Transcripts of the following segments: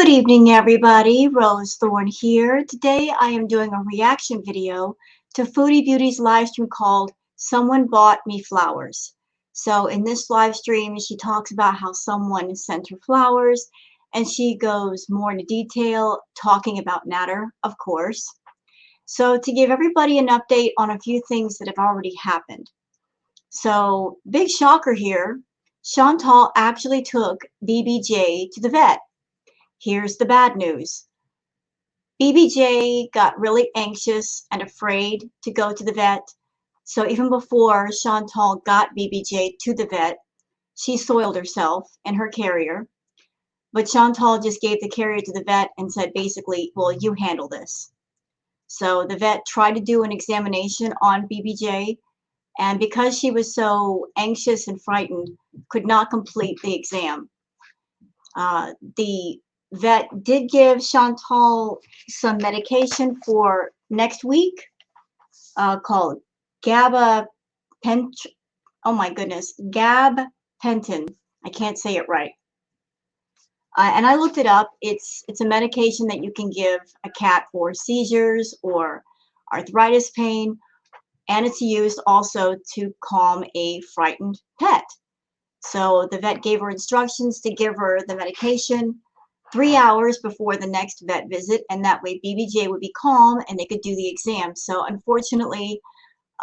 Good evening, everybody. Rose Thorne here. Today I am doing a reaction video to Foodie Beauty's live stream called Someone Bought Me Flowers. So in this live stream, she talks about how someone sent her flowers, and she goes more into detail talking about Natter, of course. So to give everybody an update on a few things that have already happened. So big shocker here, Chantal actually took BBJ to the vet. Here's the bad news. BBJ got really anxious and afraid to go to the vet. So even before Chantal got BBJ to the vet, she soiled herself and her carrier. But Chantal just gave the carrier to the vet and said basically, well, you handle this. So the vet tried to do an examination on BBJ, and because she was so anxious and frightened, could not complete the exam. The vet did give Chantal some medication for next week called gabapentin. Oh my goodness, gabapentin. I can't say it right. And I looked it up. It's a medication that you can give a cat for seizures or arthritis pain, and it's used also to calm a frightened pet. So the vet gave her instructions to give her the medication 3 hours before the next vet visit, and that way BBJ would be calm and they could do the exam. So unfortunately,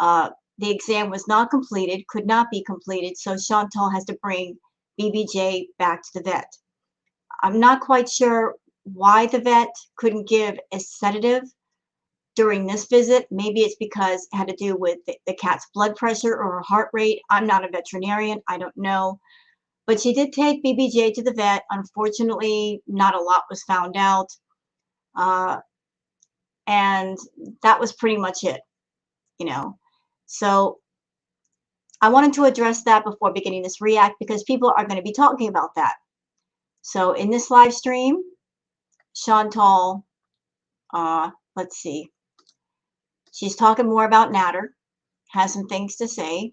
the exam was not completed, could not be completed, so Chantal has to bring BBJ back to the vet. I'm not quite sure why the vet couldn't give a sedative during this visit. Maybe it's because it had to do with the cat's blood pressure or her heart rate. I'm not a veterinarian, I don't know. But she did take BBJ to the vet. Unfortunately, not a lot was found out. And that was pretty much it, you know. So I wanted to address that before beginning this react because people are going to be talking about that. So in this live stream, Chantal, let's see. She's talking more about Natter, has some things to say.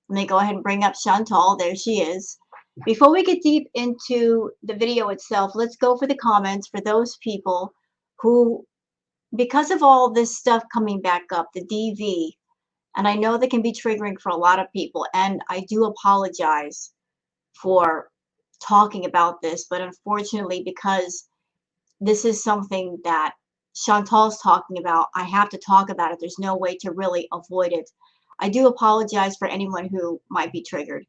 Let me go ahead and bring up Chantal. There she is. Before we get deep into the video itself, let's go for the comments for those people who, because of all this stuff coming back up, the DV, and I know that can be triggering for a lot of people, and I do apologize for talking about this, but unfortunately, because this is something that Chantal's talking about, I have to talk about it. There's no way to really avoid it. I do apologize for anyone who might be triggered.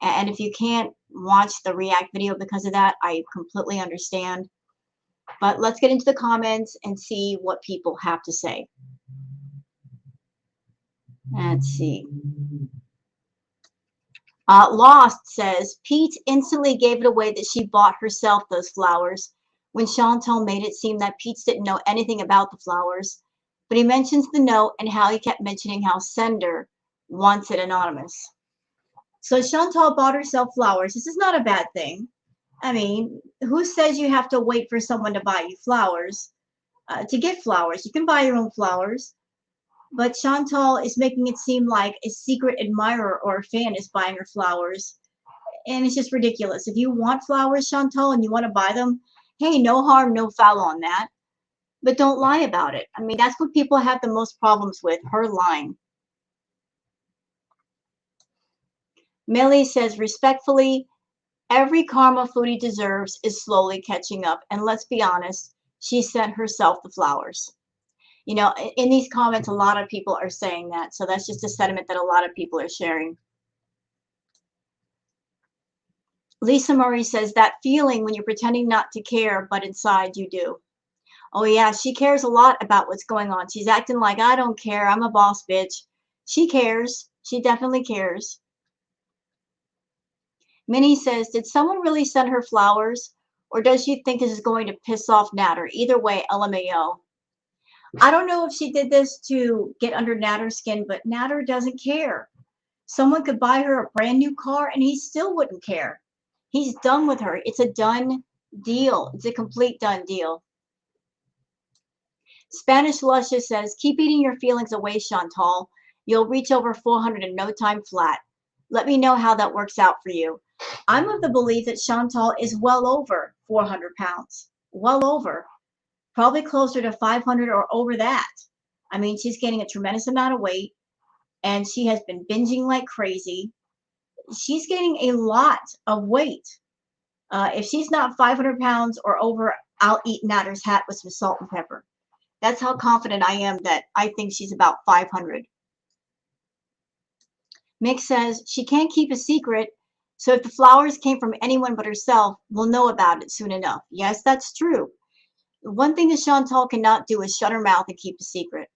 And if you can't watch the react video because of that, I completely understand. But let's get into the comments and see what people have to say. Let's see. Lost says, Pete instantly gave it away that she bought herself those flowers when Chantal made it seem that Pete didn't know anything about the flowers. But he mentions the note and how he kept mentioning how sender wants it anonymous. So Chantal bought herself flowers. This is not a bad thing. I mean, who says you have to wait for someone to buy you flowers to get flowers? You can buy your own flowers. But Chantal is making it seem like a secret admirer or a fan is buying her flowers. And it's just ridiculous. If you want flowers, Chantal, and you want to buy them, hey, no harm, no foul on that. But don't lie about it. I mean, that's what people have the most problems with, her lying. Millie says, respectfully, every karma Foodie deserves is slowly catching up. And let's be honest, she sent herself the flowers. You know, in these comments, a lot of people are saying that. So that's just a sentiment that a lot of people are sharing. Lisa Murray says, that feeling when you're pretending not to care, but inside you do. Oh, yeah, she cares a lot about what's going on. She's acting like, I don't care. I'm a boss bitch. She cares. She definitely cares. Minnie says, did someone really send her flowers? Or does she think this is going to piss off Natter? Either way, LMAO. I don't know if she did this to get under Natter's skin, but Natter doesn't care. Someone could buy her a brand new car and he still wouldn't care. He's done with her. It's a done deal. It's a complete done deal. Spanish Luscious says, keep eating your feelings away, Chantal. You'll reach over 400 in no time flat. Let me know how that works out for you. I'm of the belief that Chantal is well over 400 pounds. well over, probably closer to 500 or over that. I mean, she's gaining a tremendous amount of weight, and she has been binging like crazy. She's gaining a lot of weight. If she's not 500 pounds or over, I'll eat Natter's hat with some salt and pepper. That's how confident I am that I think she's about 500. Mick says she can't keep a secret, so if the flowers came from anyone but herself, we'll know about it soon enough. Yes, that's true. One thing that Chantal cannot do is shut her mouth and keep a secret.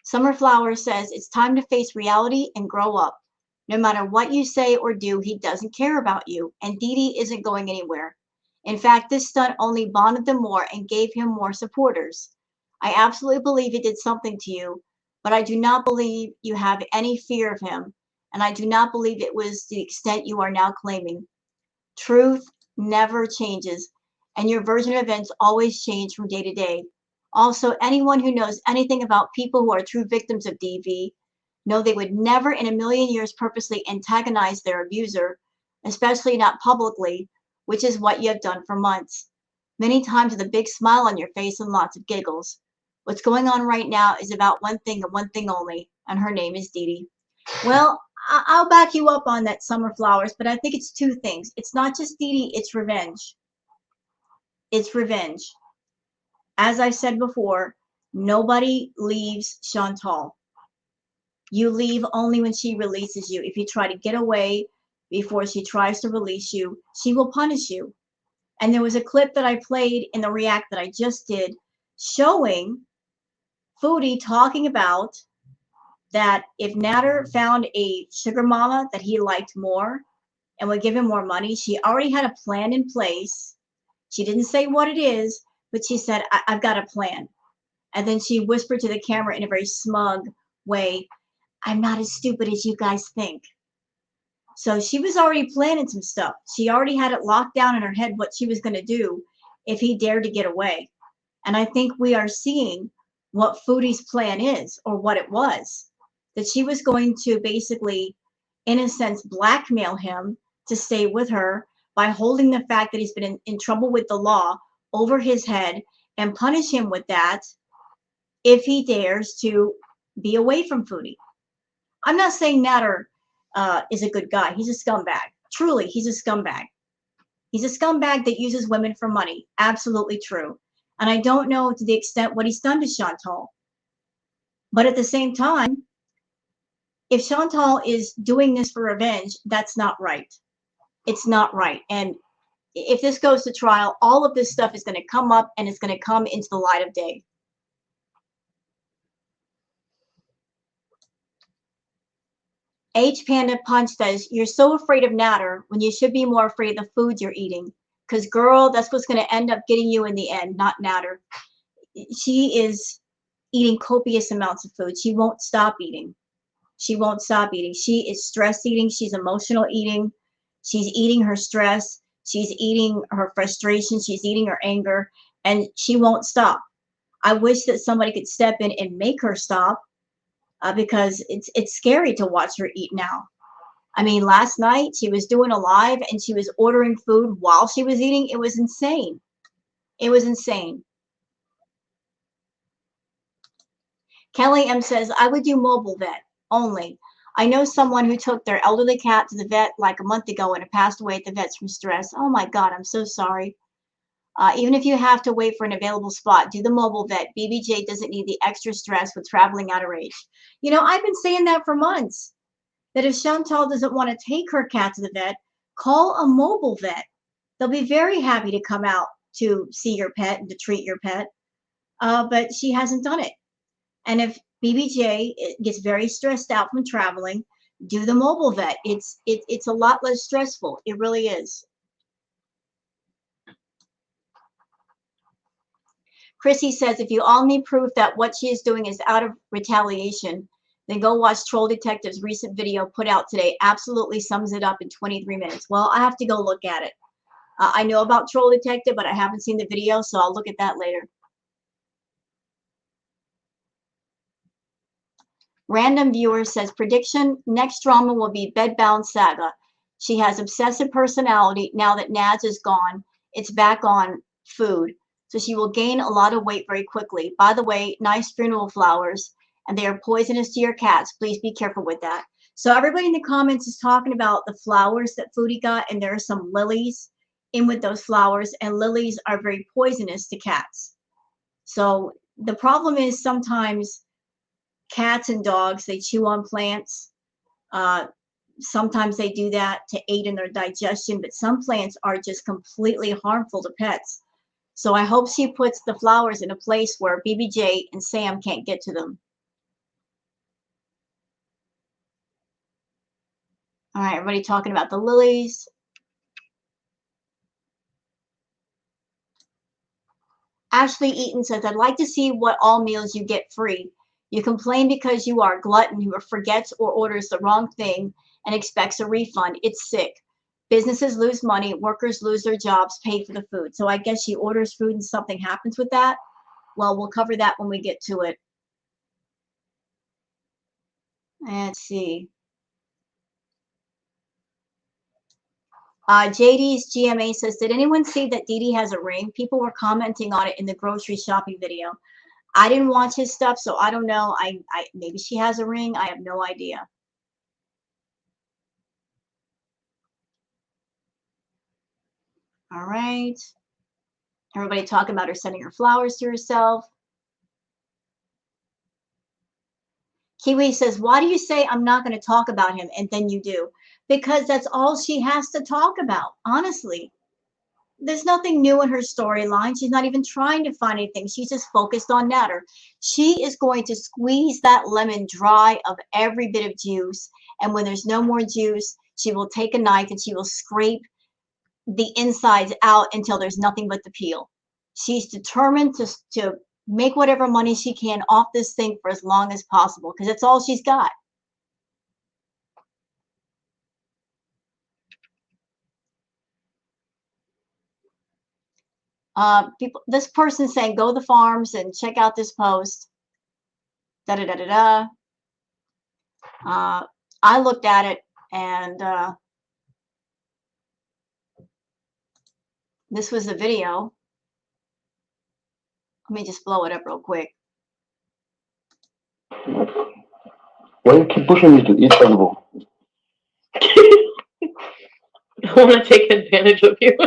Summer Flower says it's time to face reality and grow up. No matter what you say or do, he doesn't care about you, and Dee Dee isn't going anywhere. In fact, this stunt only bonded them more and gave him more supporters. I absolutely believe he did something to you, but I do not believe you have any fear of him, and I do not believe it was the extent you are now claiming. Truth never changes, and your version of events always change from day to day. Also, anyone who knows anything about people who are true victims of DV know they would never in a million years purposely antagonize their abuser, especially not publicly, which is what you have done for months. Many times with a big smile on your face and lots of giggles. What's going on right now is about one thing and one thing only, and her name is Dee Dee. Well, I'll back you up on that, Summer Flowers, but I think it's two things. It's not just Dee Dee, it's revenge. It's revenge. As I said before, nobody leaves Chantal. You leave only when she releases you. If you try to get away before she tries to release you, she will punish you. And there was a clip that I played in the react that I just did showing Foodie talking about that if Natter found a sugar mama that he liked more and would give him more money, she already had a plan in place. She didn't say what it is, but she said, I've got a plan. And then she whispered to the camera in a very smug way, I'm not as stupid as you guys think. So she was already planning some stuff. She already had it locked down in her head what she was going to do if he dared to get away. And I think we are seeing what Foodie's plan is, or what it was. That she was going to basically, in a sense, blackmail him to stay with her by holding the fact that he's been in trouble with the law over his head and punish him with that if he dares to be away from Foodie. I'm not saying Natter is a good guy. He's a scumbag. Truly, he's a scumbag. He's a scumbag that uses women for money. Absolutely true. And I don't know to the extent what he's done to Chantal. But at the same time, if Chantal is doing this for revenge, that's not right. It's not right. And if this goes to trial, all of this stuff is going to come up and it's going to come into the light of day. H Panda Punch says, you're so afraid of Natter when you should be more afraid of the food you're eating. Because, girl, that's what's going to end up getting you in the end, not Natter. She is eating copious amounts of food. She won't stop eating. She won't stop eating. She is stress eating. She's emotional eating. She's eating her stress. She's eating her frustration. She's eating her anger. And she won't stop. I wish that somebody could step in and make her stop because it's scary to watch her eat now. I mean, last night she was doing a live and she was ordering food while she was eating. It was insane. It was insane. Kelly M says, I would do mobile vet only. I know someone who took their elderly cat to the vet like a month ago and it passed away at the vets from stress. Oh my God, I'm so sorry. Even if you have to wait for an available spot, do the mobile vet. BBJ doesn't need the extra stress with traveling out of range. You know, I've been saying that for months, that if Chantal doesn't want to take her cat to the vet, call a mobile vet. They'll be very happy to come out to see your pet and to treat your pet, but she hasn't done it. And if BBJ gets very stressed out from traveling, do the mobile vet. It's a lot less stressful. It really is. Chrissy says, if you all need proof that what she is doing is out of retaliation, then go watch Troll Detective's recent video put out today. Absolutely sums it up in 23 minutes. Well, I have to go look at it. I know about Troll Detective, but I haven't seen the video, so I'll look at that later. Random viewer says, prediction, next drama will be Bedbound Saga. She has obsessive personality now that Naz is gone it's back on food. So she will gain a lot of weight very quickly. By the way, nice funeral flowers, and they are poisonous to your cats. Please be careful with that. So everybody in the comments is talking about the flowers that Foodie got, and there are some lilies in with those flowers, and lilies are very poisonous to cats. So the problem is sometimes cats and dogs, they chew on plants. Uh, Sometimes they do that to aid in their digestion, but some plants are just completely harmful to pets. So I hope she puts the flowers in a place where BBJ and Sam can't get to them. All right, everybody talking about the lilies. Ashley Eaton says, I'd like to see what all meals you get free. You complain because you are a glutton who forgets or orders the wrong thing and expects a refund. It's sick. Businesses lose money, workers lose their jobs, pay for the food. So I guess she orders food and something happens with that. Well, we'll cover that when we get to it. Let's see. JD's GMA says, did anyone see that Dee Dee has a ring? People were commenting on it in the grocery shopping video. I didn't watch his stuff, so I don't know. I maybe she has a ring. I have no idea. All right. Everybody talking about her sending her flowers to herself. Kiwi says, why do you say I'm not going to talk about him and then you do? Because that's all she has to talk about, honestly. There's nothing new in her storyline. She's not even trying to find anything. She's just focused on Natter. She is going to squeeze that lemon dry of every bit of juice. And when there's no more juice, she will take a knife and she will scrape the insides out until there's nothing but the peel. She's determined to make whatever money she can off this thing for as long as possible because that's all she's got. People, this person saying go to the farms and check out this post. Da da da da da. I looked at it and this was the video. Let me just blow it up real quick. Why you keep pushing me to eat edible? I want to take advantage of you.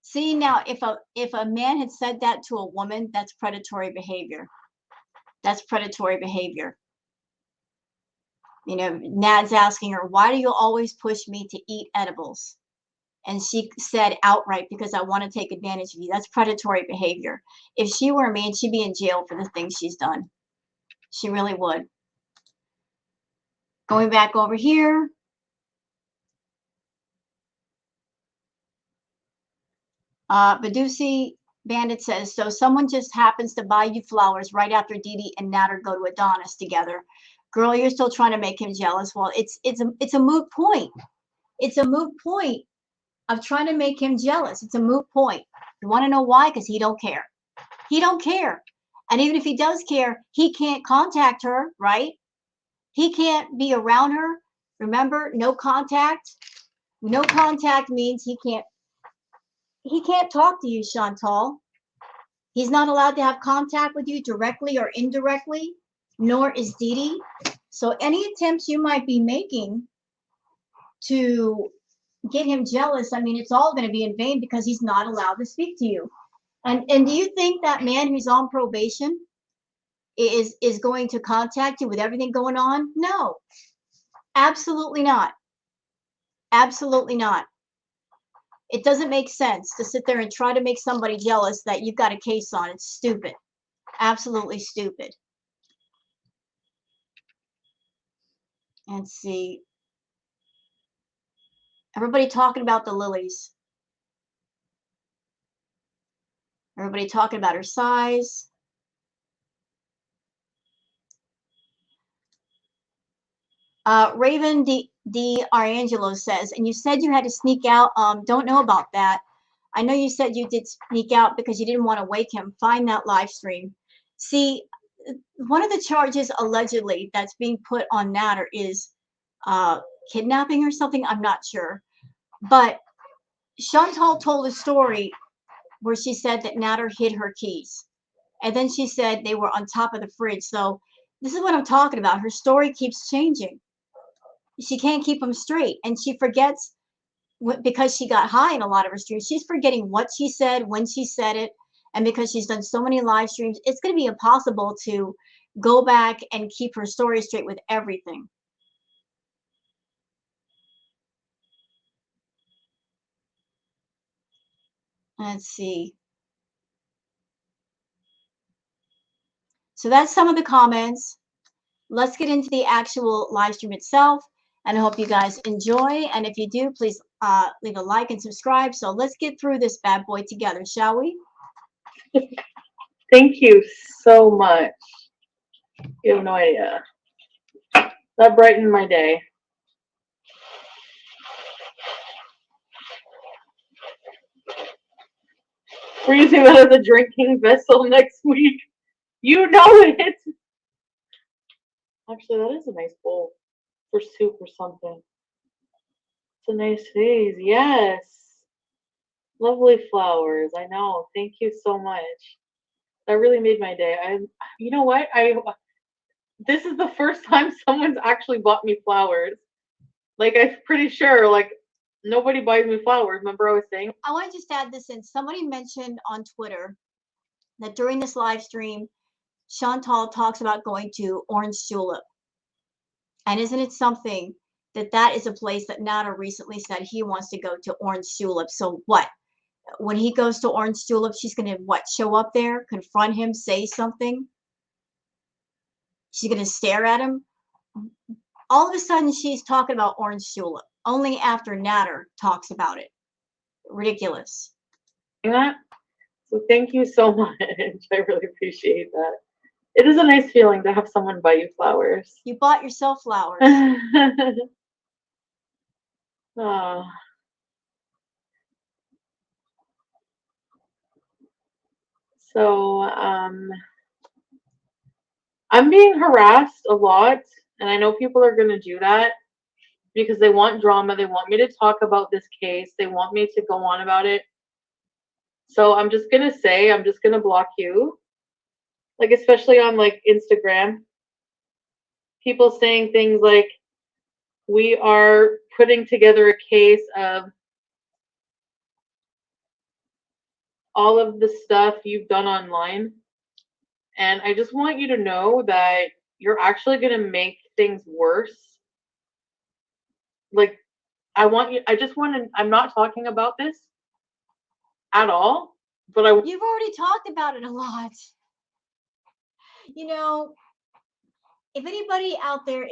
See, now if a man had said that to a woman, that's predatory behavior. That's predatory behavior. You know, Nad's asking her, why do you always push me to eat edibles? And she said outright, because I want to take advantage of you. That's predatory behavior. If she were a man, she'd be in jail for the things she's done. She really would. Going back over here. Badusi Bandit says, so someone just happens to buy you flowers right after Dee Dee and Natter go to Adonis together. Girl, you're still trying to make him jealous. Well, it's a moot point. It's a moot point of trying to make him jealous. It's a moot point. You want to know why? Because he don't care. He don't care. And even if he does care, he can't contact her, right? He can't be around her. Remember, no contact. No contact means he can't talk to you, Chantal. He's not allowed to have contact with you directly or indirectly, nor is Dee Dee. So any attempts you might be making to get him jealous, I mean, it's all going to be in vain because he's not allowed to speak to you. And do you think that man who's on probation is going to contact you with everything going on? No, absolutely not. Absolutely not. It doesn't make sense to sit there and try to make somebody jealous that you've got a case on. It's stupid. Absolutely stupid. Let's see. Everybody talking about the lilies. Everybody talking about her size. Raven D. Arangelo says, and you said you had to sneak out. Don't know about that. I know you said you did sneak out because you didn't want to wake him. Find that live stream. See, one of the charges allegedly that's being put on Natter is kidnapping or something. I'm not sure. But Chantal told a story where she said that Natter hid her keys. And then she said they were on top of the fridge. So this is what I'm talking about. Her story keeps changing. She can't keep them straight. And she forgets because she got high in a lot of her streams. She's forgetting what she said, when she said it. And because she's done so many live streams, it's going to be impossible to go back and keep her story straight with everything. Let's see. So that's some of the comments. Let's get into the actual live stream itself. And I hope you guys enjoy. And if you do, please leave a like and subscribe. So let's get through this bad boy together, shall we? Thank you so much. You have no idea. That brightened my day. We're using that as a drinking vessel next week. You know it. Actually, that is a nice bowl for soup or something. It's a nice vase. Yes. Lovely flowers. I know. Thank you so much. That really made my day. You know what? This is the first time someone's actually bought me flowers. Like, I'm pretty sure, like, nobody buys me flowers. Remember I was saying? I want to just add this in. Somebody mentioned on Twitter that during this live stream, Chantal talks about going to Orange Julep. And isn't it something that that is a place that Natter recently said he wants to go to Orange Julep? So what? When he goes to Orange Julep, she's going to what? Show up there, confront him, say something? She's going to stare at him? All of a sudden, she's talking about Orange Julep, only after Natter talks about it. Ridiculous. That. So thank you so much. I really appreciate that. It is a nice feeling to have someone buy you flowers. You bought yourself flowers. Oh. So, I'm being harassed a lot, and I know people are going to do that because they want drama. They want me to talk about this case. They want me to go on about it. So I'm just going to say, I'm just going to block you. Like, especially on, like, Instagram. People saying things like, we are putting together a case of all of the stuff you've done online. And I just want you to know that you're actually going to make things worse. Like, I'm not talking about this at all, but You've already talked about it a lot. You know, if anybody out there,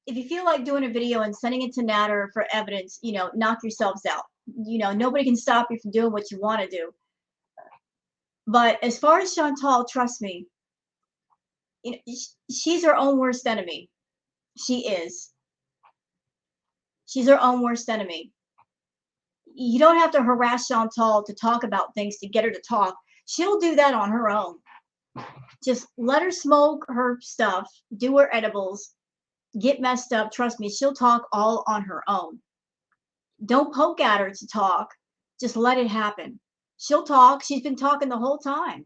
if you feel like doing a video and sending it to Natter for evidence, you know, knock yourselves out. You know, nobody can stop you from doing what you want to do. But as far as Chantal, trust me, you know, she's her own worst enemy. She is. She's her own worst enemy. You don't have to harass Chantal to talk about things to get her to talk. She'll do that on her own. Just let her smoke her stuff, do her edibles, get messed up. Trust me, she'll talk all on her own. Don't poke at her to talk. Just let it happen. She'll talk. She's been talking the whole time.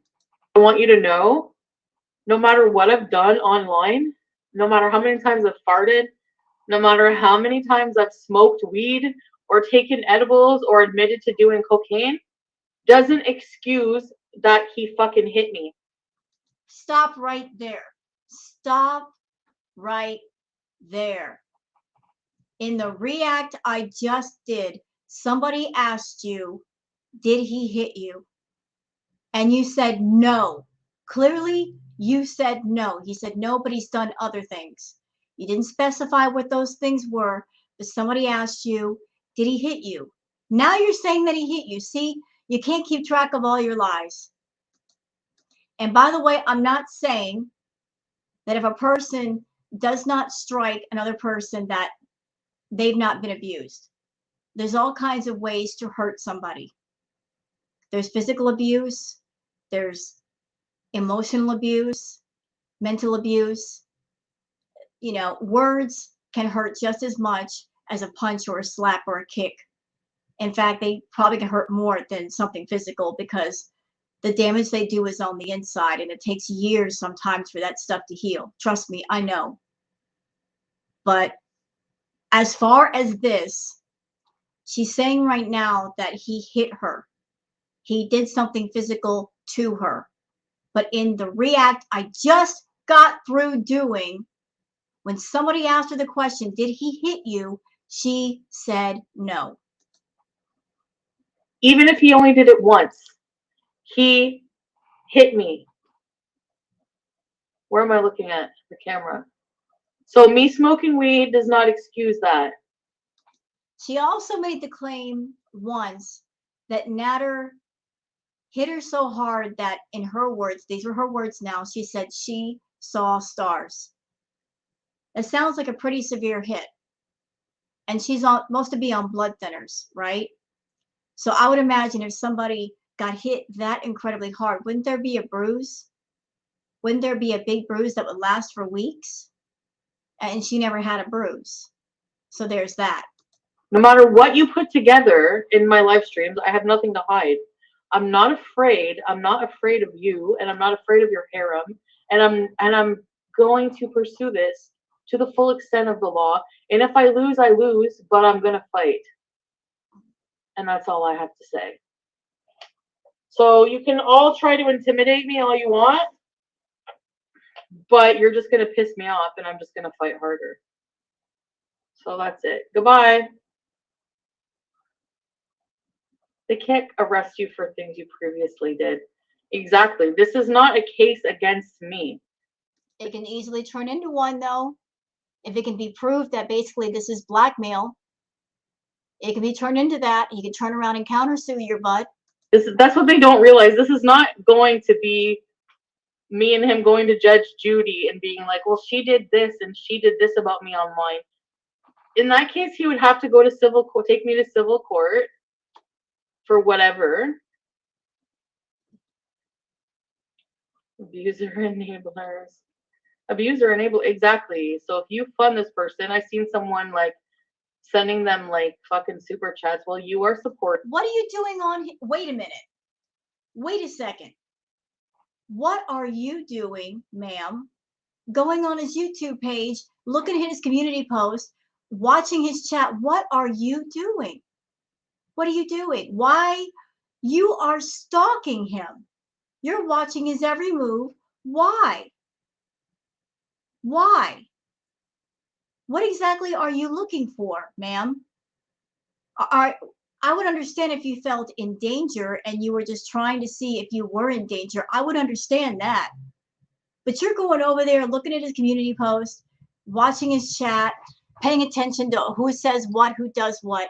I want you to know, no matter what I've done online, no matter how many times I've farted, no matter how many times I've smoked weed or taken edibles or admitted to doing cocaine, doesn't excuse that he fucking hit me. Stop right there. Stop right there. In the react I just did, somebody asked you, did he hit you? And you said no. Clearly, you said no. He said no, but he's done other things. You didn't specify what those things were, but somebody asked you, did he hit you? Now you're saying that he hit you. See, you can't keep track of all your lies. And by the way, I'm not saying that if a person does not strike another person that they've not been abused. There's all kinds of ways to hurt somebody. There's physical abuse, there's emotional abuse, mental abuse. You know, words can hurt just as much as a punch or a slap or a kick. In fact, they probably get hurt more than something physical because the damage they do is on the inside, and it takes years sometimes for that stuff to heal. Trust me, I know. But as far as this, she's saying right now that he hit her. He did something physical to her. But in the react I just got through doing, when somebody asked her the question, did he hit you? She said no. Even if he only did it once, he hit me. Where am I looking at? The camera. So me smoking weed does not excuse that. She also made the claim once that Natter hit her so hard that, in her words, these are her words now, she said she saw stars. That sounds like a pretty severe hit. And she's on, supposed to be on blood thinners, right? So I would imagine if somebody got hit that incredibly hard, wouldn't there be a bruise? Wouldn't there be a big bruise that would last for weeks? And she never had a bruise. So there's that. No matter what you put together in my live streams, I have nothing to hide. I'm not afraid. I'm not afraid of you, and I'm not afraid of your harem. And I'm going to pursue this to the full extent of the law. And if I lose, I lose, but I'm gonna fight. And that's all I have to say. So you can all try to intimidate me all you want, but you're just gonna piss me off, and I'm just gonna fight harder. So that's it. Goodbye. They can't arrest you for things you previously did. Exactly. This is not a case against me. It can easily turn into one, though. If it can be proved that basically this is blackmail, it can be turned into that. You can turn around and countersue your butt. That's what they don't realize. This is not going to be me and him going to Judge Judy and being like, well, she did this and she did this about me online. In that case, he would have to go to civil court, take me to civil court for whatever. Abuser enablers. Abuser enable, exactly. So if you fund this person, I've seen someone like sending them like fucking super chats. Well, you are support. What are you doing on? Wait a minute. Wait a second. What are you doing, ma'am? Going on his YouTube page, looking at his community post, watching his chat. What are you doing? What are you doing? Why? You are stalking him. You're watching his every move. Why? Why? What exactly are you looking for, ma'am? I would understand if you felt in danger and you were just trying to see if you were in danger. I would understand that. But you're going over there looking at his community post, watching his chat, paying attention to who says what, who does what.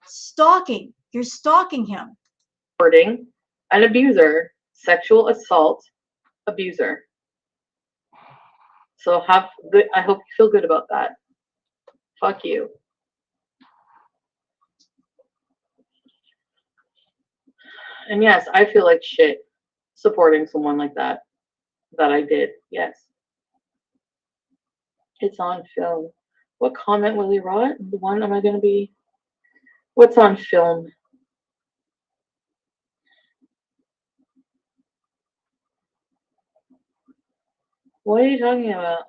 Stalking. You're stalking him. An abuser, sexual assault abuser. So have good. I hope you feel good about that. Fuck you. And yes, I feel like shit supporting someone like that. That I did. Yes. It's on film. What comment will he write? The one am I going to be? What's on film? What are you talking about?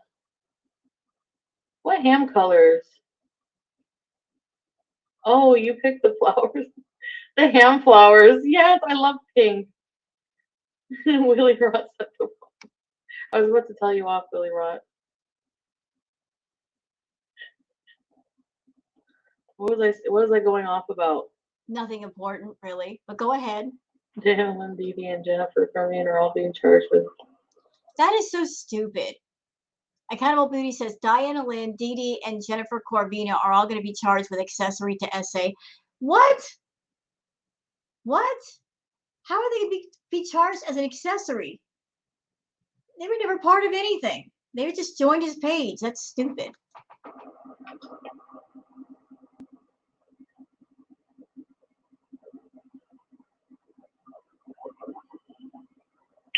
What ham colors? Oh, you picked the flowers. The ham flowers. Yes, I love pink. Willie Rot said the wrong. I was about to tell you off, Willie Rot. What was I going off about? Nothing important, really. But go ahead. Jalen, Dee Dee, and Jennifer Carmine are all being charged with. That is so stupid. Accountable Booty says Diana Lynn, Dee Dee, and Jennifer Corvina are all going to be charged with accessory to SA. What? What? How are they going to be charged as an accessory? They were never part of anything. They just joined his page. That's stupid.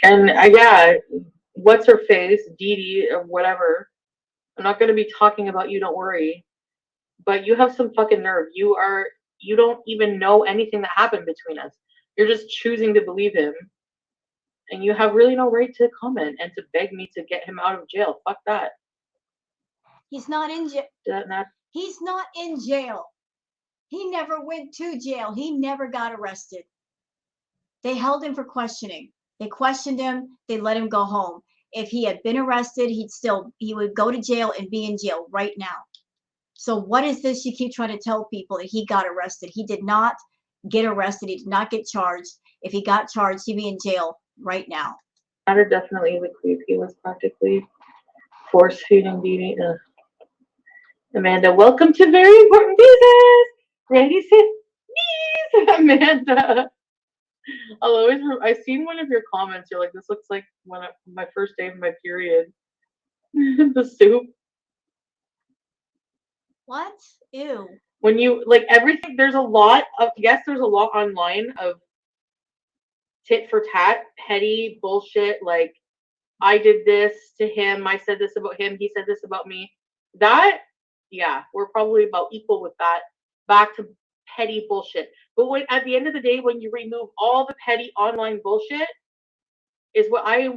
And yeah, what's her face, Dee Dee or whatever. I'm not going to be talking about you. Don't worry. But you have some fucking nerve. you don't even know anything that happened between us. You're just choosing to believe him. And you have really no right to comment and to beg me to get him out of jail. Fuck that. He's not in jail. Not He's not in jail. He never went to jail. He never got arrested. They held him for questioning. They questioned him. They let him go home. If he had been arrested, he would go to jail and be in jail right now. So what is this you keep trying to tell people that he got arrested? He did not get arrested. He did not get charged. If he got charged, he'd be in jail right now. Matter definitely the creep. He was practically force feeding Dee. Amanda, welcome to Very Important Business. Ready, sit, knees. Amanda. I seen one of your comments. You're like, this looks like my first day of my period. The soup. What? Ew. When you like everything, there's a lot online of tit for tat, petty bullshit. Like, I did this to him. I said this about him. He said this about me. That, yeah, we're probably about equal with that. Back to petty bullshit. But at the end of the day, when you remove all the petty online bullshit, is what I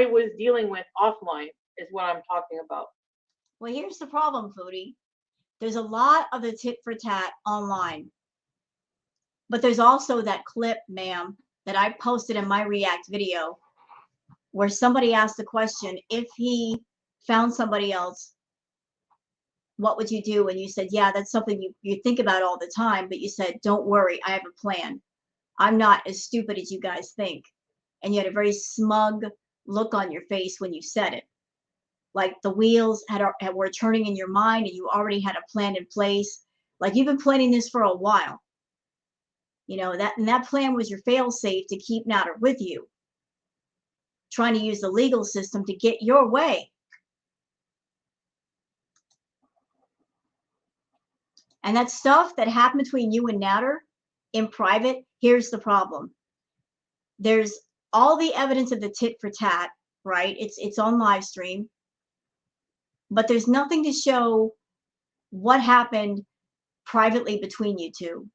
was dealing with offline, is what I'm talking about. Well, here's the problem, Foodie. There's a lot of the tit for tat online. But there's also that clip, ma'am, that I posted in my React video where somebody asked the question, if he found somebody else, what would you do? And you said, yeah, that's something you think about all the time. But you said, don't worry, I have a plan. I'm not as stupid as you guys think. And you had a very smug look on your face when you said it. Like the wheels were turning in your mind and you already had a plan in place. Like you've been planning this for a while. You know, that plan was your fail safe to keep Nader with you, trying to use the legal system to get your way. And that stuff that happened between you and Nader in private, here's the problem. There's all the evidence of the tit for tat, right? It's on Livestream, but there's nothing to show what happened privately between you two.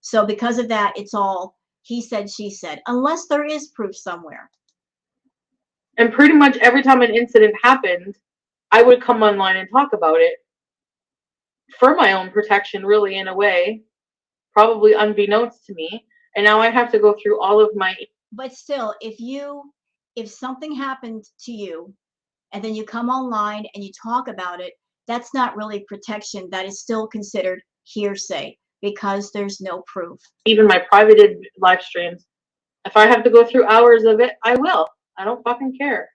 So because of that, it's all he said, she said, unless there is proof somewhere. And pretty much every time an incident happened, I would come online and talk about it for my own protection, really, in a way, probably unbeknownst to me. And now I have to go through all of my. But still, if something happened to you and then you come online and you talk about it, that's not really protection. That is still considered hearsay because there's no proof. Even my privated live streams, if I have to go through hours of it, I will. I don't fucking care.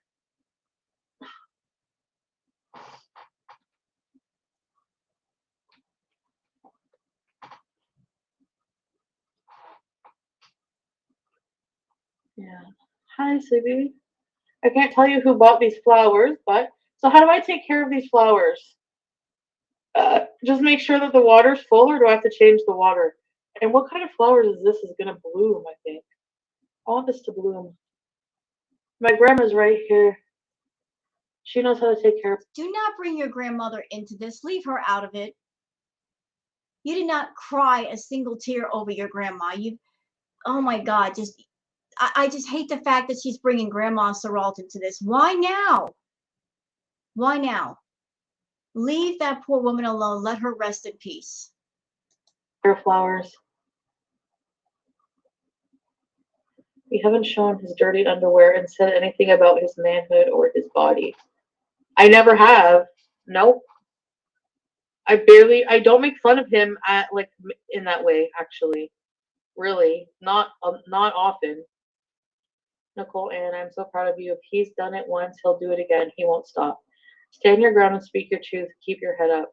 Yeah. Hi, Sleepy. I can't tell you who bought these flowers, but so how do I take care of these flowers? Just make sure that the water's full, or do I have to change the water? And what kind of flowers is this is gonna bloom, I think. I want this to bloom. My grandma's right here. She knows how to take care of. Do not bring your grandmother into this. Leave her out of it. You did not cry a single tear over your grandma. Oh my God, I just hate the fact that she's bringing Grandma Saralt into this. Why now? Why now? Leave that poor woman alone. Let her rest in peace. Flowers. We haven't shown his dirty underwear and said anything about his manhood or his body. I never have. Nope. I don't make fun of him in that way, actually. Really. Not often. Nicole Ann, I'm so proud of you. If he's done it once, he'll do it again. He won't stop. Stand your ground and speak your truth. Keep your head up.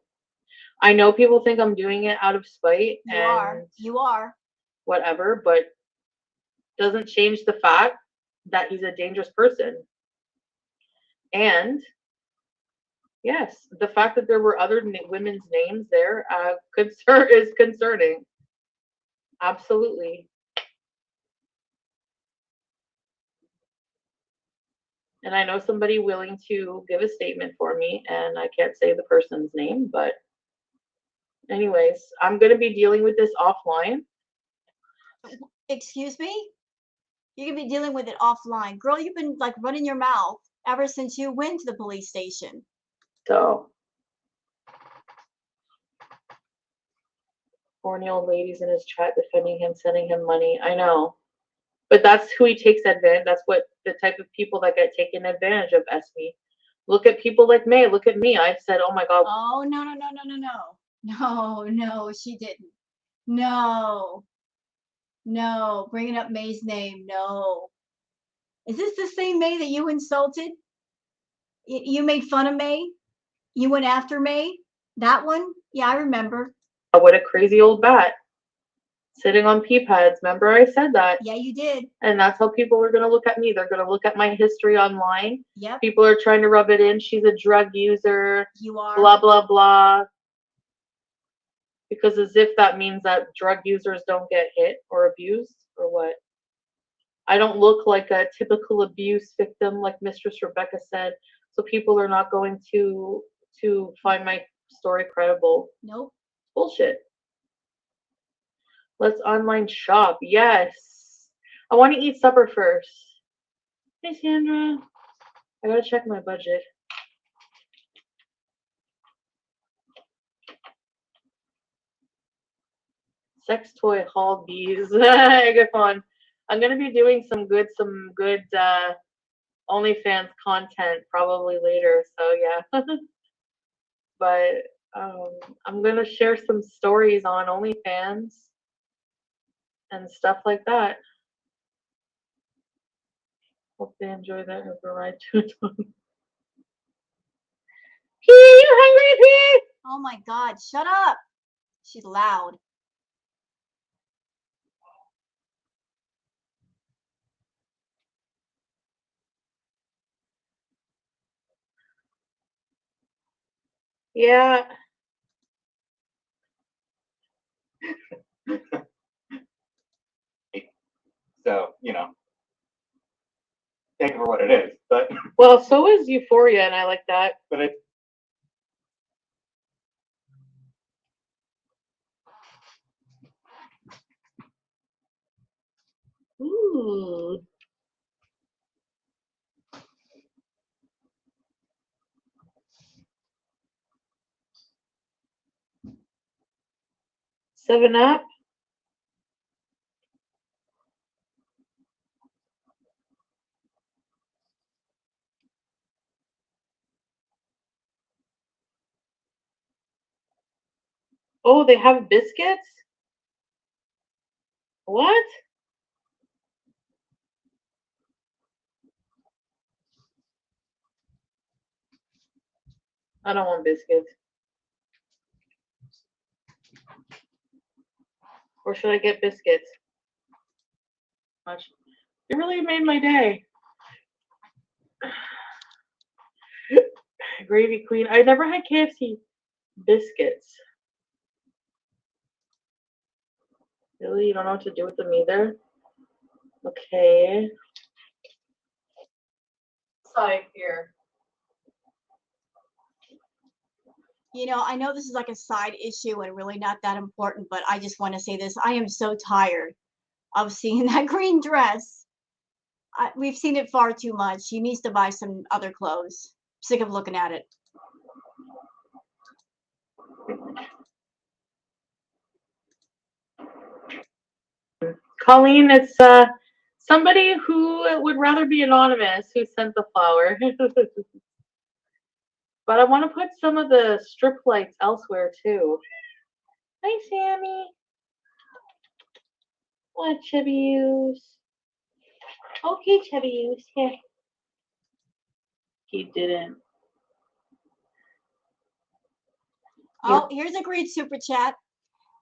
I know people think I'm doing it out of spite. You are. Whatever, but doesn't change the fact that he's a dangerous person. And yes, the fact that there were other women's names there is concerning. Absolutely. And I know somebody willing to give a statement for me, and I can't say the person's name, but Anyways, I'm gonna be dealing with this offline. Excuse me? You're gonna be dealing with it offline. Girl, you've been like running your mouth ever since you went to the police station. So, horny old ladies in his chat defending him, sending him money. I know. But that's who he takes advantage. That's what the type of people that get taken advantage of, Esme. Look at people like May. Look at me. I said, oh my God. Oh, no, no, no, no, no, no. No, no, she didn't. No. No. Bringing up May's name. No. Is this the same May that you insulted? You made fun of May? You went after May? That one? Yeah, I remember. What a crazy old bat. Sitting on pee pads. Remember I said that? Yeah, you did. And that's how people are going to look at me. They're going to look at my history online. Yep. People are trying to rub it in. She's a drug user. You are. Blah, blah, blah. Because as if that means that drug users don't get hit or abused or what? I don't look like a typical abuse victim like Mistress Rebecca said. So people are not going to find my story credible. Nope. Bullshit. Let's online shop. Yes. I want to eat supper first. Hey, Sandra. I gotta check my budget. Sex toy haul bees. Good fun. I'm gonna be doing some good OnlyFans content probably later. So yeah. But I'm gonna share some stories on OnlyFans and stuff like that. Hope they enjoy that Uber ride too. P, you hungry, P? Oh my God, shut up. She's loud. Yeah. So, take it for what it is. But Well, so is Euphoria, and I like that. but it Ooh. Seven Up. Oh, they have biscuits? What? I don't want biscuits. Or should I get biscuits? Much. You really made my day. Gravy Queen. I never had KFC biscuits. Really? You don't know what to do with them either? Okay. Side here. I know this is like a side issue and really not that important, but I just want to say this. I am so tired of seeing that green dress. We've seen it far too much. She needs to buy some other clothes. Sick of looking at it. Colleen, it's somebody who would rather be anonymous who sent the flower. But I want to put some of the strip lights elsewhere too. Hi, Sammy. What, Chubby? Okay, Chubby. Here. He didn't. Oh, here's a great super chat.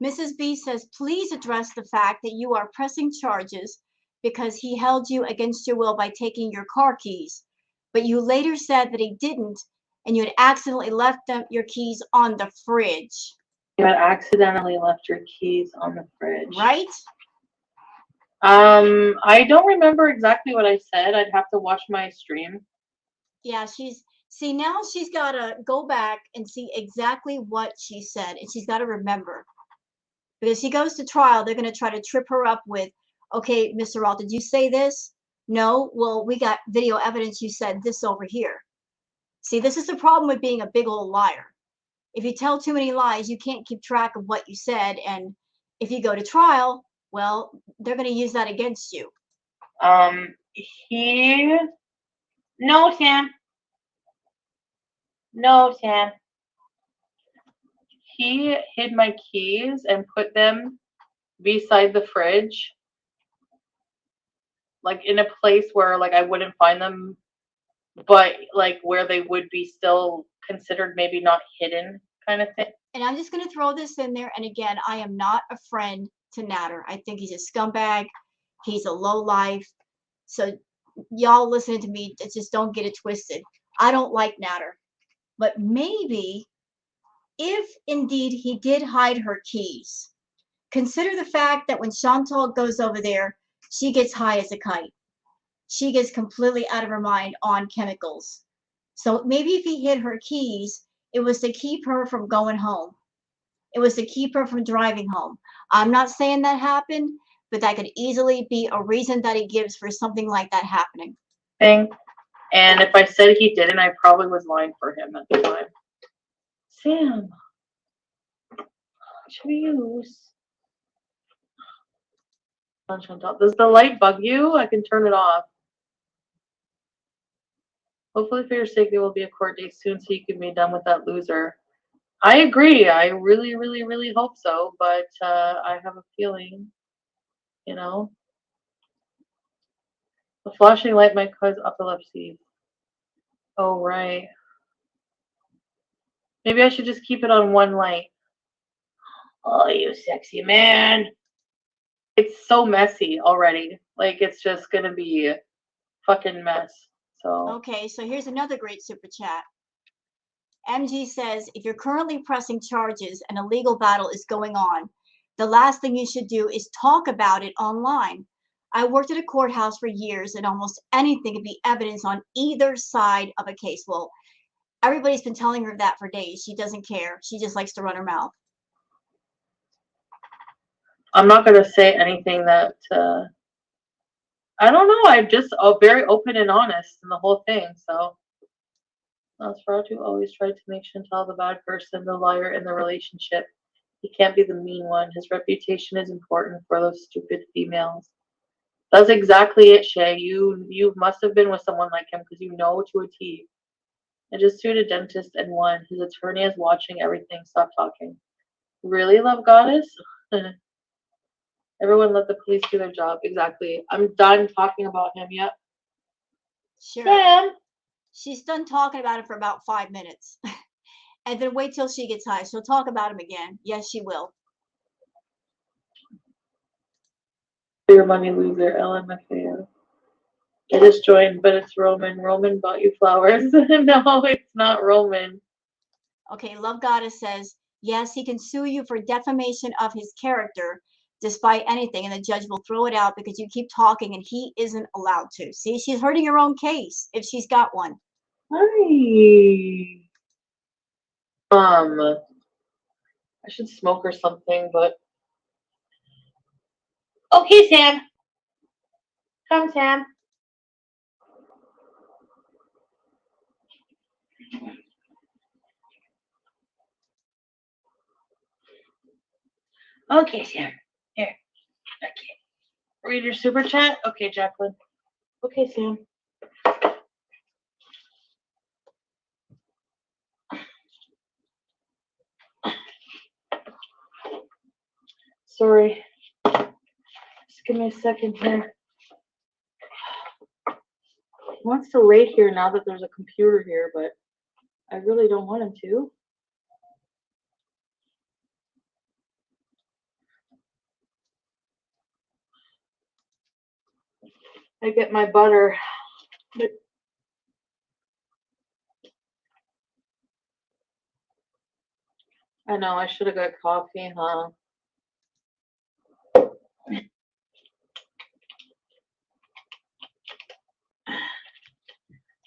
Mrs. B says, please address the fact that you are pressing charges because he held you against your will by taking your car keys. But you later said that he didn't, and you had accidentally left your keys on the fridge. You had accidentally left your keys on the fridge. Right? I don't remember exactly what I said. I'd have to watch my stream. Yeah, she's See, now she's got to go back and see exactly what she said, and she's got to remember. Because she goes to trial, they're going to try to trip her up with, okay, Mr. Rawl, did you say this? No? Well, we got video evidence you said this over here. See, this is the problem with being a big old liar. If you tell too many lies, you can't keep track of what you said, and if you go to trial, well, they're going to use that against you. No, Sam. No, Sam. He hid my keys and put them beside the fridge, like in a place where like I wouldn't find them, but like where they would be still considered maybe not hidden kind of thing. And I'm just going to throw this in there. And again, I am not a friend to Natter. I think he's a scumbag. He's a lowlife. So y'all listening to me, just don't get it twisted. I don't like Natter. But maybe if indeed he did hide her keys, consider the fact that when Chantal goes over there, she gets high as a kite. She gets completely out of her mind on chemicals. So maybe if he hid her keys, it was to keep her from going home. It was to keep her from driving home. I'm not saying that happened, but that could easily be a reason that he gives for something like that happening. And if I said he didn't, I probably was lying for him at the time. Sam, choose. Does the light bug you? I can turn it off. Hopefully for your sake, there will be a court date soon so you can be done with that loser. I agree. I really, really, really hope so. But I have a feeling, you know. The flashing light might cause epilepsy. Oh, right. Maybe I should just keep it on one light. Oh, you sexy man. It's so messy already. Like, it's just going to be a fucking mess. So. Okay, so here's another great super chat. MG says, if you're currently pressing charges and a legal battle is going on, the last thing you should do is talk about it online. I worked at a courthouse for years, and almost anything could be evidence on either side of a case. Well, everybody's been telling her that for days. She doesn't care. She just likes to run her mouth. I'm not going to say anything that, I don't know. I'm just very open and honest in the whole thing. So, Nosferatu always tried to make Chantal the bad person, the liar in the relationship. He can't be the mean one. His reputation is important for those stupid females. That's exactly it, Shay. You must have been with someone like him because you know to a T. I just sued a dentist and won. His attorney is watching everything. Stop talking. Really, Love Goddess? Everyone let the police do their job. Exactly. I'm done talking about him. Yep. Sure. Sam. She's done talking about it for about 5 minutes. And then wait till she gets high. She'll talk about him again. Yes, she will. Your money loser, LMFAO. It is joined, but it's Roman. Roman bought you flowers. No, it's not Roman. Okay, Love Goddess says, yes, he can sue you for defamation of his character despite anything, and the judge will throw it out because you keep talking and he isn't allowed to. See, she's hurting her own case if she's got one. Hi. I should smoke or something, but okay, Sam. Come, Sam. Okay, Sam. Here. Okay. Read your super chat? Okay, Jacqueline. Okay, Sam. Sorry. Just give me a second here. He wants to lay here now that there's a computer here, but I really don't want him to. I get my butter. But I know, I should have got coffee, huh?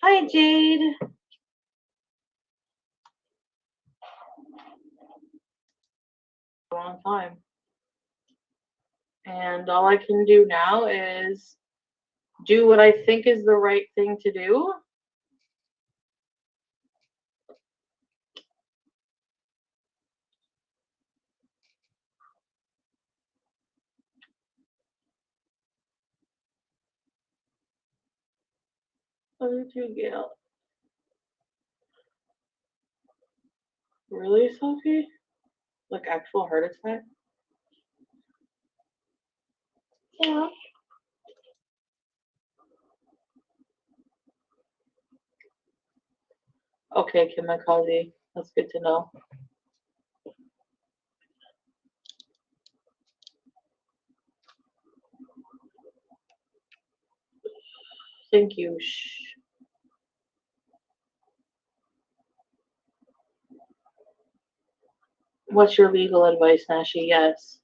Hi, Jade. And all I can do now is do what I think is the right thing to do. What did you get? Really, Sophie? Like actual heart attack? Yeah. Okay, Kim McCausey. That's good to know. Thank you. Shh. What's your legal advice, Nashi? Yes.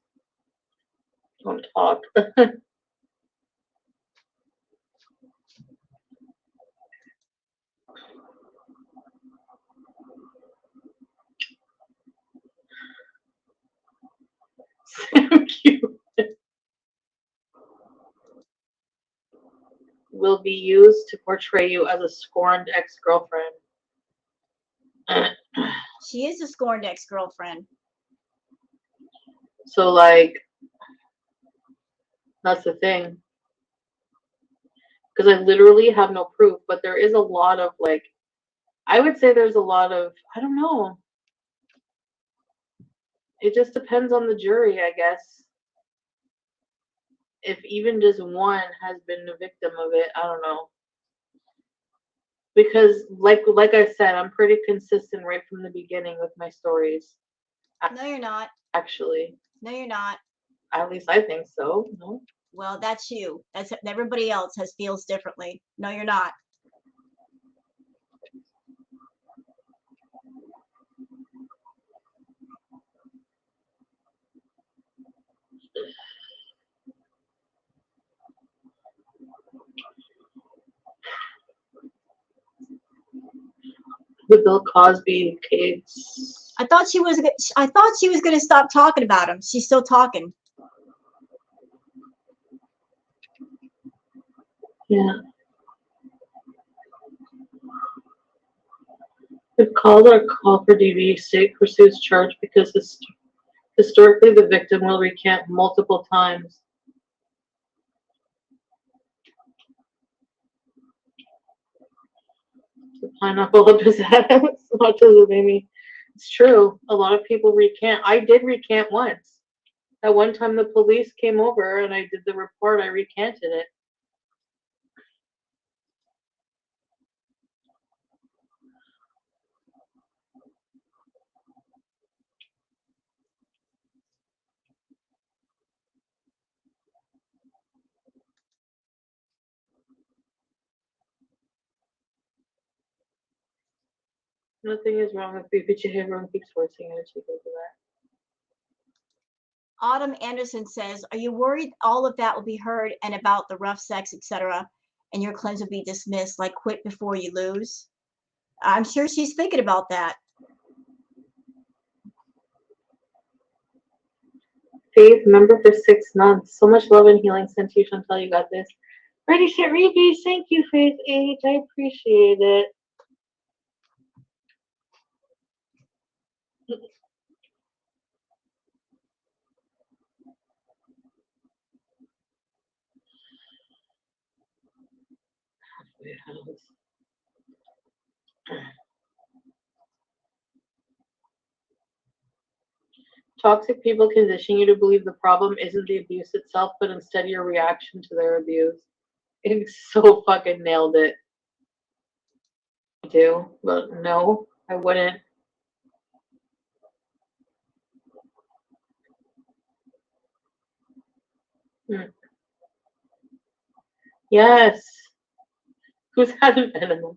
Don't talk. Thank you. Will be used to portray you as a scorned ex-girlfriend. She is a scorned ex-girlfriend. So, like, that's the thing. Because I literally have no proof, but there is a lot of, like, I would say there's a lot of, I don't know. It just depends on the jury, I guess. If even just one has been a victim of it, I don't know. Because like I said, I'm pretty consistent right from the beginning with my stories. No, you're not. Actually. No, you're not. At least I think so. No. Well, that's you. That's everybody else feels differently. No, you're not. The Bill Cosby case. I thought she was going to stop talking about him. She's still talking. Yeah. If called or call for DV, state pursues charge because historically the victim will recant multiple times. The pineapple up his ass. What does it make me? It's true. A lot of people recant. I did recant once. That one time the police came over and I did the report, I recanted it. Nothing is wrong with BPJ. Everyone keeps forcing it. She goes to that. Autumn Anderson says, are you worried all of that will be heard and about the rough sex, etc., and your claims will be dismissed, like quit before you lose? I'm sure she's thinking about that. Faith, member for 6 months. So much love and healing sent to you, Chantal. You got this. Ready, shit, repeat. Thank you, Faith H. I appreciate it. Toxic people condition you to believe the problem isn't the abuse itself, but instead your reaction to their abuse. It so fucking nailed it. I do, but no, I wouldn't. Yes. Who's had an animal?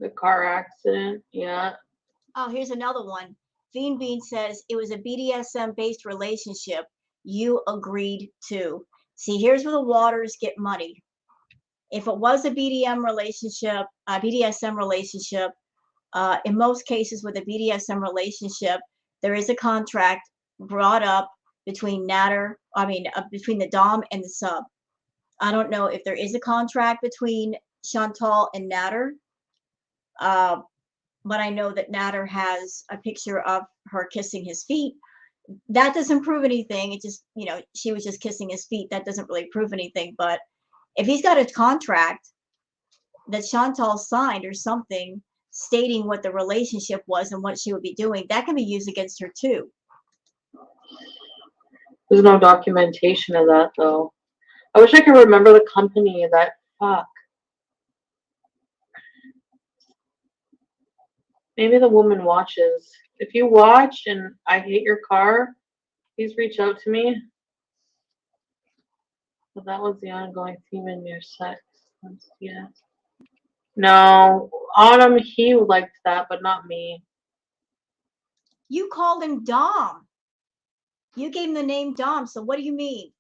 The car accident, yeah. Oh, here's another one. Fiend Bean says it was a BDSM-based relationship you agreed to. See, here's where the waters get muddy. If it was a BDSM relationship, in most cases with a BDSM relationship, there is a contract brought up between between the Dom and the sub. I don't know if there is a contract between Chantal and Natter, but I know that Natter has a picture of her kissing his feet. That doesn't prove anything. It just, she was just kissing his feet. That doesn't really prove anything. But if he's got a contract that Chantal signed or something stating what the relationship was and what she would be doing, that can be used against her too. There's no documentation of that though. I wish I could remember the company of that. Fuck. Maybe the woman watches. If you watch and I hate your car, please reach out to me. But that was the ongoing theme in your sex. Yeah. No, Autumn, he liked that, but not me. You called him Dom. You gave him the name Dom, so what do you mean?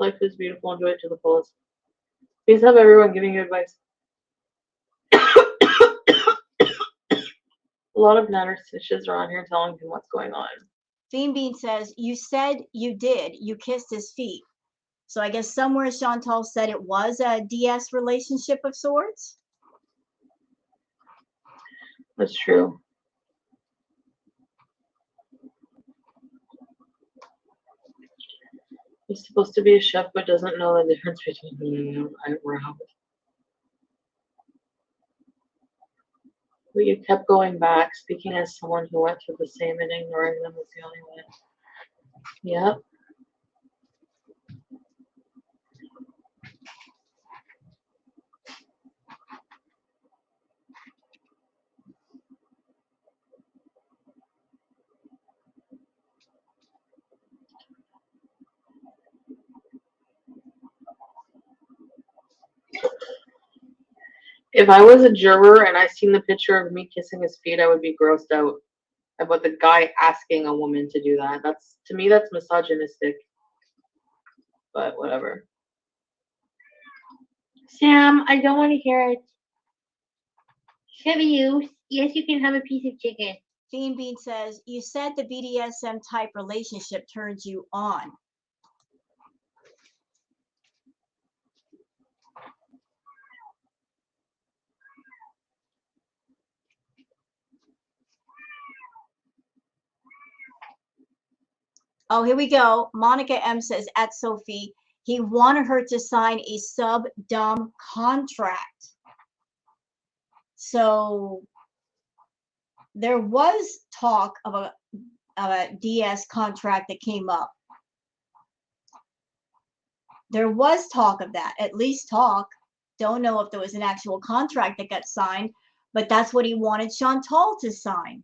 Life is beautiful. Enjoy it to the fullest. Please have everyone giving you advice. A lot of natter stitches are on here telling him what's going on. Fiend Bean says, you said you did. You kissed his feet. So I guess somewhere Chantal said it was a DS relationship of sorts. That's true. He's supposed to be a chef, but doesn't know the difference between eyebrows. But you kept going back, speaking as someone who went through the same, and ignoring them was the only way. Yep. If I was a juror and I seen the picture of me kissing his feet, I would be grossed out about the guy asking a woman to do that. That's, to me, that's misogynistic. But whatever. Sam, I don't want to hear it. You. Yes, you can have a piece of chicken. Fiend Bean says, you said the BDSM type relationship turns you on. Oh, here we go. Monica M says, at Sophie, he wanted her to sign a sub-dom contract. So there was talk of a DS contract that came up. There was talk of that, at least talk. Don't know if there was an actual contract that got signed, but that's what he wanted Chantal to sign.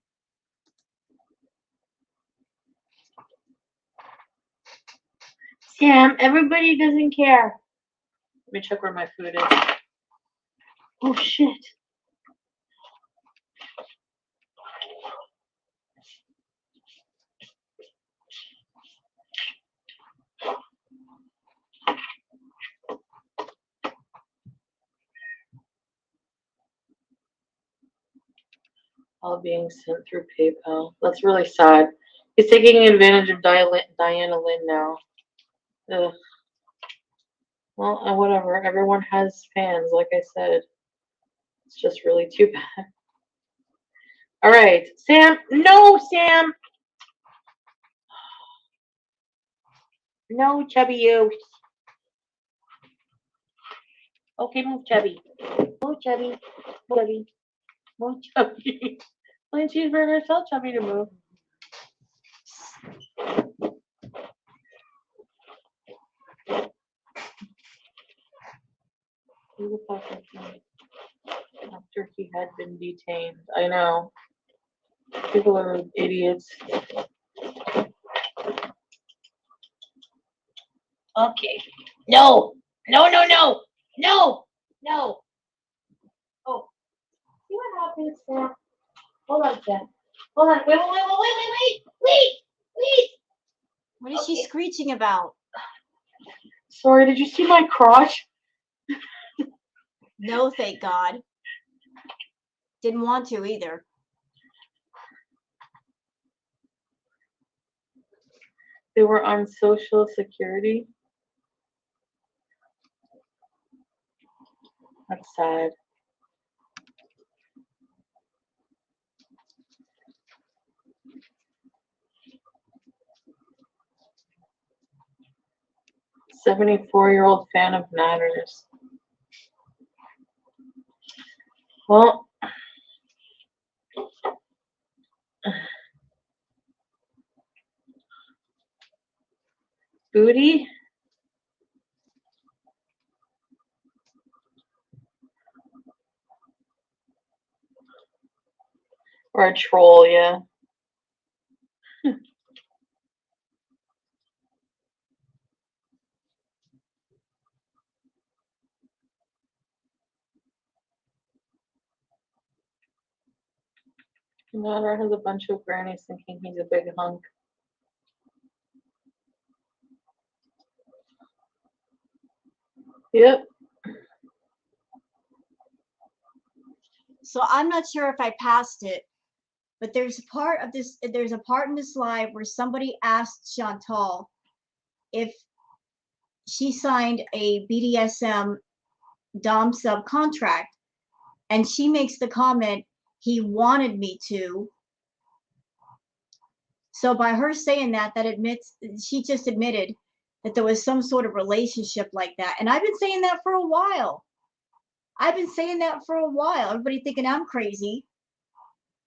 Sam, everybody doesn't care. Let me check where my food is. Oh, shit. All being sent through PayPal. That's really sad. He's taking advantage of Diana Lynn now. Ugh. Well, whatever. Everyone has fans, like I said. It's just really too bad. All right, Sam. No, Sam. No, Chubby, you. Okay, move, Chubby. Move, Chubby. Chubby. Move, Chubby. Plain cheeseburger, tell Chubby to move. Who the fuck is he? After he had been detained. I know. People are idiots. Okay. No. No, no, no. No. No. Oh. See what happens, Sam? Hold on, Sam. Hold on. Wait. What is she screeching about? Sorry, did you see my crotch? No, thank God. Didn't want to either. They were on Social Security. That's sad. "74-year-old fan of Matters." Well, Foodie? Or a troll, yeah. Nader has a bunch of grannies thinking he's a big hunk. Yep. So I'm not sure if I passed it, but there's a part in this live where somebody asked Chantal if she signed a BDSM Dom subcontract, and she makes the comment, he wanted me to. So by her saying that she just admitted that there was some sort of relationship like that. And I've been saying that for a while. Everybody thinking I'm crazy,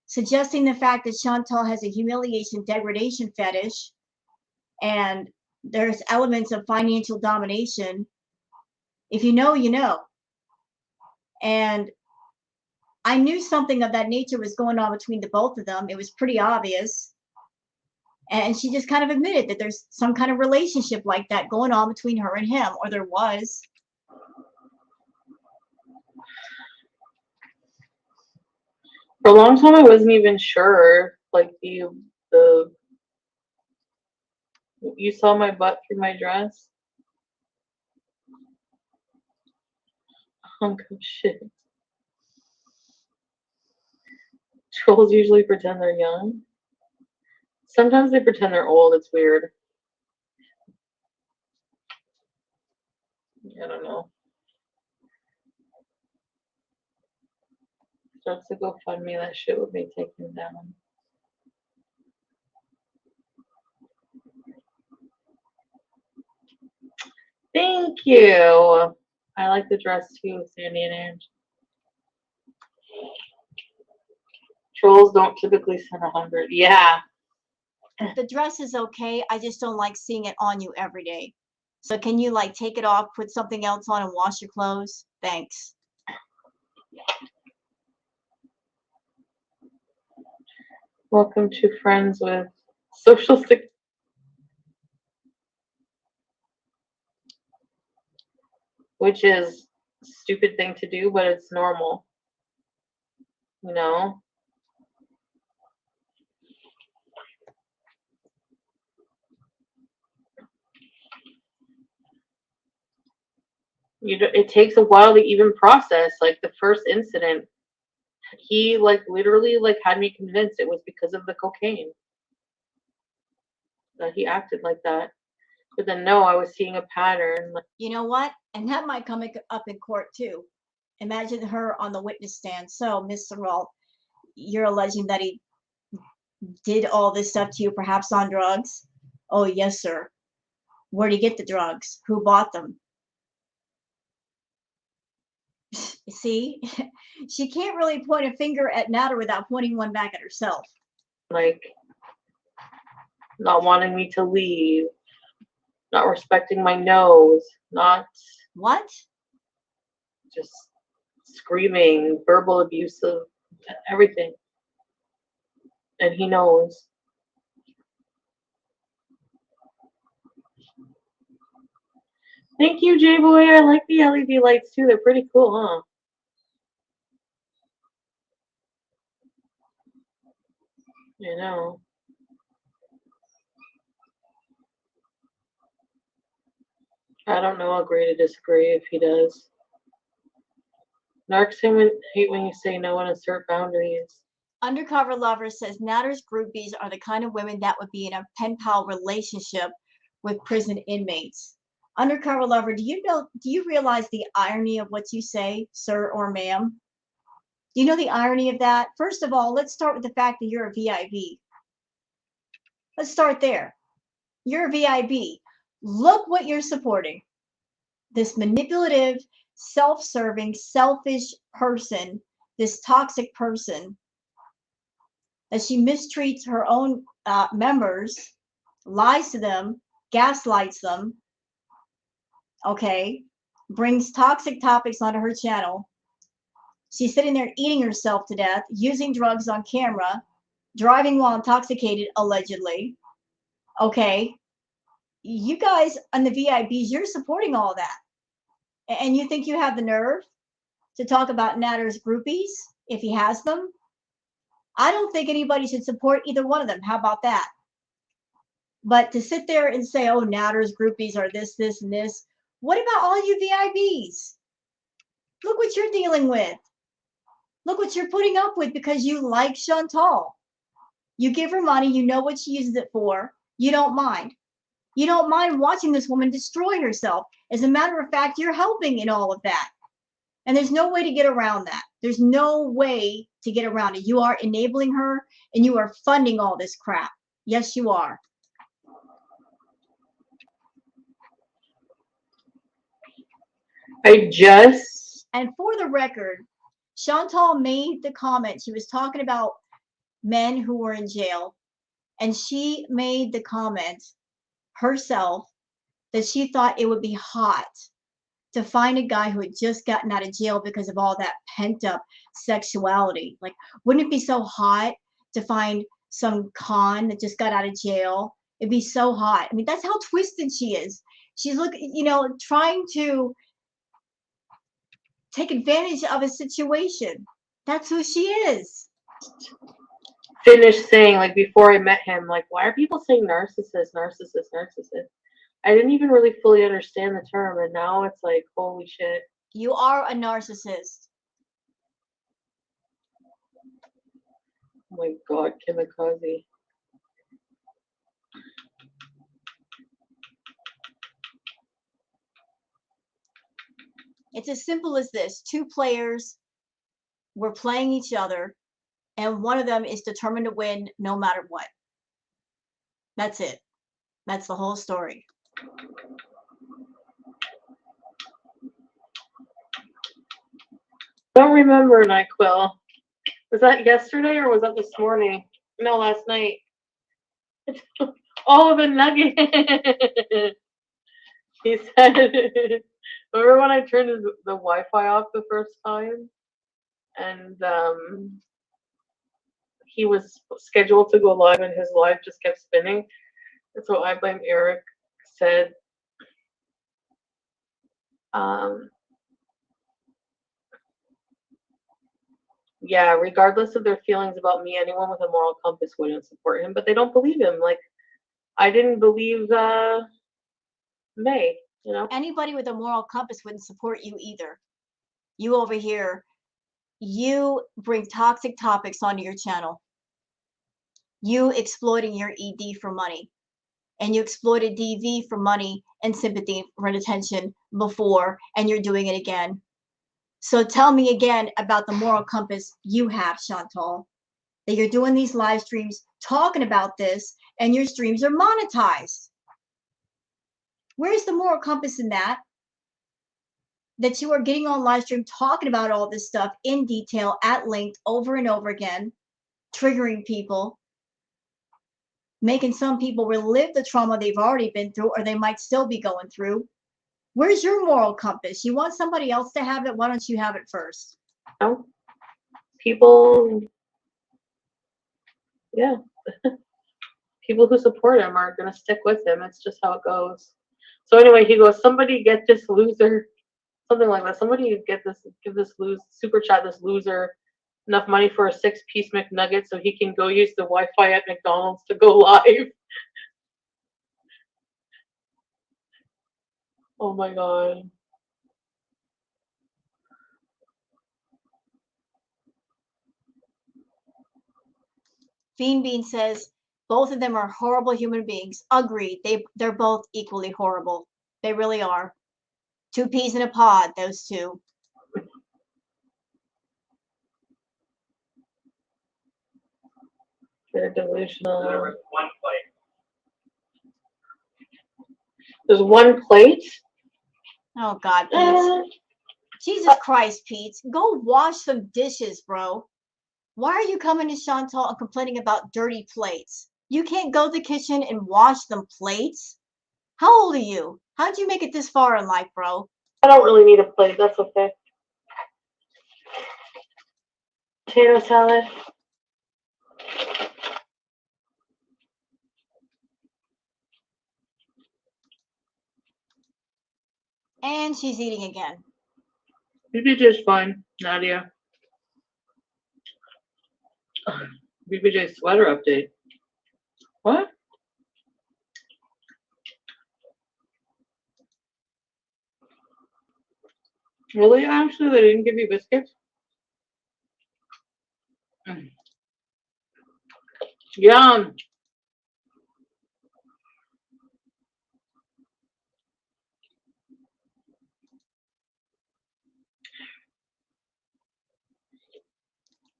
suggesting the fact that Chantal has a humiliation degradation fetish, and there's elements of financial domination. If you know, you know. And I knew something of that nature was going on between the both of them. It was pretty obvious. And she just kind of admitted that there's some kind of relationship like that going on between her and him, or there was. For a long time, I wasn't even sure. Like, you saw my butt through my dress? Hunk of shit. Trolls usually pretend they're young. Sometimes they pretend they're old. It's weird. I don't know. Starts to go fund me. That shit would be taken down. Thank you. I like the dress too, Sandy and Ange. Trolls don't typically send 100. Yeah. The dress is okay. I just don't like seeing it on you every day. So can you like take it off, put something else on, and wash your clothes? Thanks. Welcome to Friends with Social Security. Which is a stupid thing to do, but it's normal. You know? It takes a while to even process. Like the first incident, he like literally like had me convinced it was because of the cocaine that he acted like that. But then no, I was seeing a pattern. You know what? And that might come up in court too. Imagine her on the witness stand. So, Mr. Ralt, you're alleging that he did all this stuff to you, perhaps on drugs? Oh, yes, sir. Where did he get the drugs? Who bought them? See, she can't really point a finger at Nader without pointing one back at herself. Like not wanting me to leave, not respecting my nose, not What? just screaming, verbal abuse of everything. And he knows. Thank you, J-Boy. I like the LED lights too. They're pretty cool, huh? You know. I don't know, agree to disagree if he does. Narcs hate when you say no and assert boundaries. Undercover Lover says Natter's groupies are the kind of women that would be in a pen pal relationship with prison inmates. Undercover Lover, do you realize the irony of what you say, sir or ma'am? Do you know the irony of that? First of all, let's start with the fact that you're a VIB. Let's start there. You're a VIB. Look what you're supporting. This manipulative, self-serving, selfish person, this toxic person, that she mistreats her own members, lies to them, gaslights them, okay, brings toxic topics onto her channel. She's sitting there eating herself to death, using drugs on camera, driving while intoxicated, allegedly. Okay, you guys on the VIBs, you're supporting all that. And you think you have the nerve to talk about Natter's groupies if he has them? I don't think anybody should support either one of them. How about that? But to sit there and say, oh, Natter's groupies are this, this, and this. What about all you VIBs? Look what you're dealing with. Look what you're putting up with because you like Chantal. You give her money. You know what she uses it for. You don't mind. You don't mind watching this woman destroy herself. As a matter of fact, you're helping in all of that. And there's no way to get around that. There's no way to get around it. You are enabling her and you are funding all this crap. Yes, you are. And for the record, Chantal made the comment. She was talking about men who were in jail. And she made the comment herself that she thought it would be hot to find a guy who had just gotten out of jail because of all that pent up sexuality. Like, wouldn't it be so hot to find some con that just got out of jail? It'd be so hot. I mean, that's how twisted she is. She's trying to take advantage of a situation. That's who she is. Finished saying, like, before I met him, like, why are people saying narcissist, narcissist, narcissist? I didn't even really fully understand the term, and now it's like, holy shit. You are a narcissist. Oh my god, kamikaze. It's as simple as this. Two players were playing each other, and one of them is determined to win no matter what. That's it. That's the whole story. Don't remember, NyQuil. Was that yesterday or was that this morning? No, last night. Oh, the nugget. He said, remember when I turned the Wi-Fi off the first time? And he was scheduled to go live and his live just kept spinning. And so I blame Eric said, yeah, regardless of their feelings about me, anyone with a moral compass wouldn't support him, but they don't believe him. Like, I didn't believe May, you know? Anybody with a moral compass wouldn't support you either. You over here, you bring toxic topics onto your channel. You exploiting your ED for money. And you exploited DV for money and sympathy for attention before, and you're doing it again. So tell me again about the moral compass you have, Chantal, that you're doing these live streams talking about this and your streams are monetized. Where's the moral compass in that? That you are getting on live stream talking about all this stuff in detail at length over and over again, triggering people, making some people relive the trauma they've already been through or they might still be going through. Where's your moral compass? You want somebody else to have it? Why don't you have it first? No. People, yeah. People who support him are going to stick with him. It's just how it goes. So anyway, he goes, somebody get this loser, something like that. Somebody give this super chat this loser enough money for a 6-piece McNugget so he can go use the Wi-Fi at McDonald's to go live. Oh my god. Bean says both of them are horrible human beings. Agreed. They're both equally horrible. They really are. Two peas in a pod, those two. They're delusional. There's one plate? Oh, God, Pete. Jesus Christ, Pete. Go wash some dishes, bro. Why are you coming to Chantal and complaining about dirty plates? You can't go to the kitchen and wash them plates? How old are you? How'd you make it this far in life, bro? I don't really need a plate. That's okay. Potato salad. And she's eating again. BBJ's fine, Nadia. BBJ sweater update. What? Really, Ashley? They didn't give you biscuits? Yum.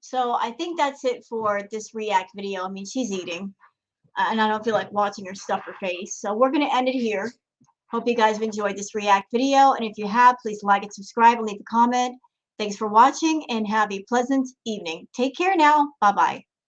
So I think that's it for this react video. I mean, she's eating, and I don't feel like watching her stuff her face. So we're going to end it here. Hope you guys have enjoyed this react video. And if you have, please like and subscribe and leave a comment. Thanks for watching and have a pleasant evening. Take care now. Bye-bye.